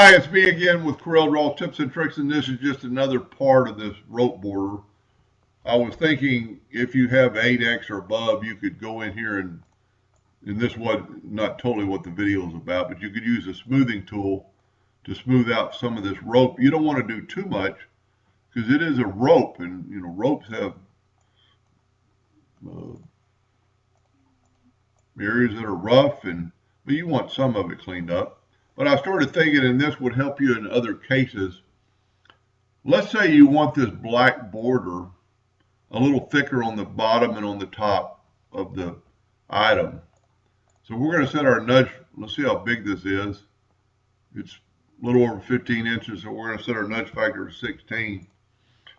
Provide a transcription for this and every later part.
Hi, it's me again with Corel Draw Tips and Tricks, and this is just another part of this rope border. I was thinking if you have 8x or above, you could go in here and this was not totally what the video is about, but you could use a smoothing tool to smooth out some of this rope. You don't want to do too much because it is a rope, and you know ropes have areas that are rough, but you want some of it cleaned up. But I started thinking, and this would help you in other cases. Let's say you want this black border a little thicker on the bottom and on the top of the item. So we're going to set our nudge. Let's see how big this is. It's a little over 15 inches, so we're going to set our nudge factor to 16.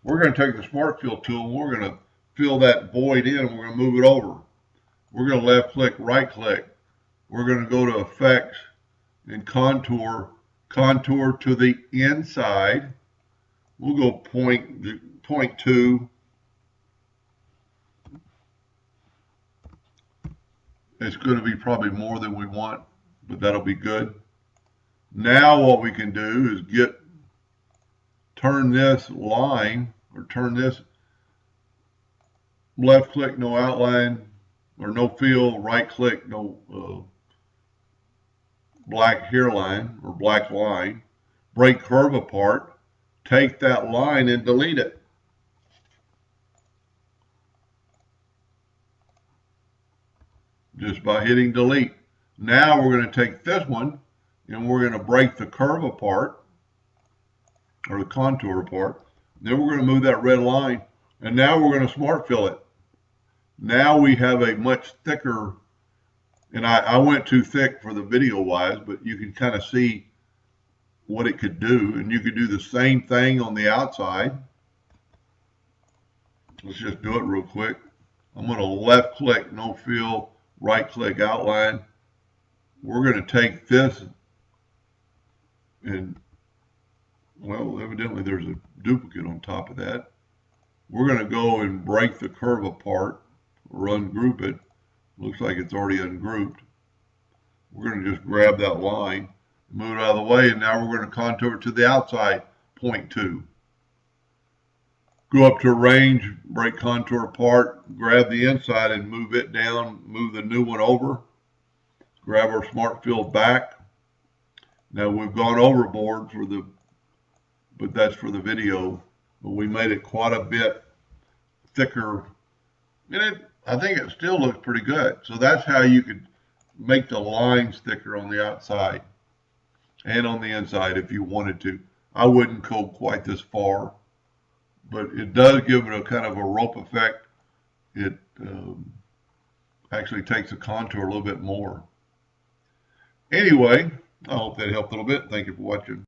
We're going to take the Smart Fill tool and we're going to fill that void in, and we're going to move it over. We're going to left click, right click. We're going to go to Effects and Contour to the inside. We'll go 0.2. It's going to be probably more than we want, but that'll be good. Now what we can do is turn this line, or turn this left click, no outline, or no fill, right click, no black hairline or black line, break curve apart, take that line and delete it. Just by hitting delete. Now we're going to take this one and we're going to break the curve apart, or the contour apart. Then we're going to move that red line, and now we're going to smart fill it. Now we have a much thicker, and I went too thick for the video wise, but you can kind of see what it could do, and you could do the same thing on the outside. Let's just do it real quick. I'm going to left click, no fill, right click, outline. We're going to take this and, well, evidently there's a duplicate on top of that. We're going to go and break the curve apart or ungroup it. Looks like it's already ungrouped. We're going to just grab that line, move it out of the way, and now we're going to contour it to the outside, 0.2. Go up to range, break contour apart, grab the inside and move it down, move the new one over, grab our smart fill back. Now we've gone overboard but that's for the video, but we made it quite a bit thicker, and I think it still looks pretty good. So that's how you could make the lines thicker on the outside and on the inside if you wanted to. I wouldn't go quite this far, but it does give it a kind of a rope effect. It actually takes the contour a little bit more. Anyway, I hope that helped a little bit. Thank you for watching.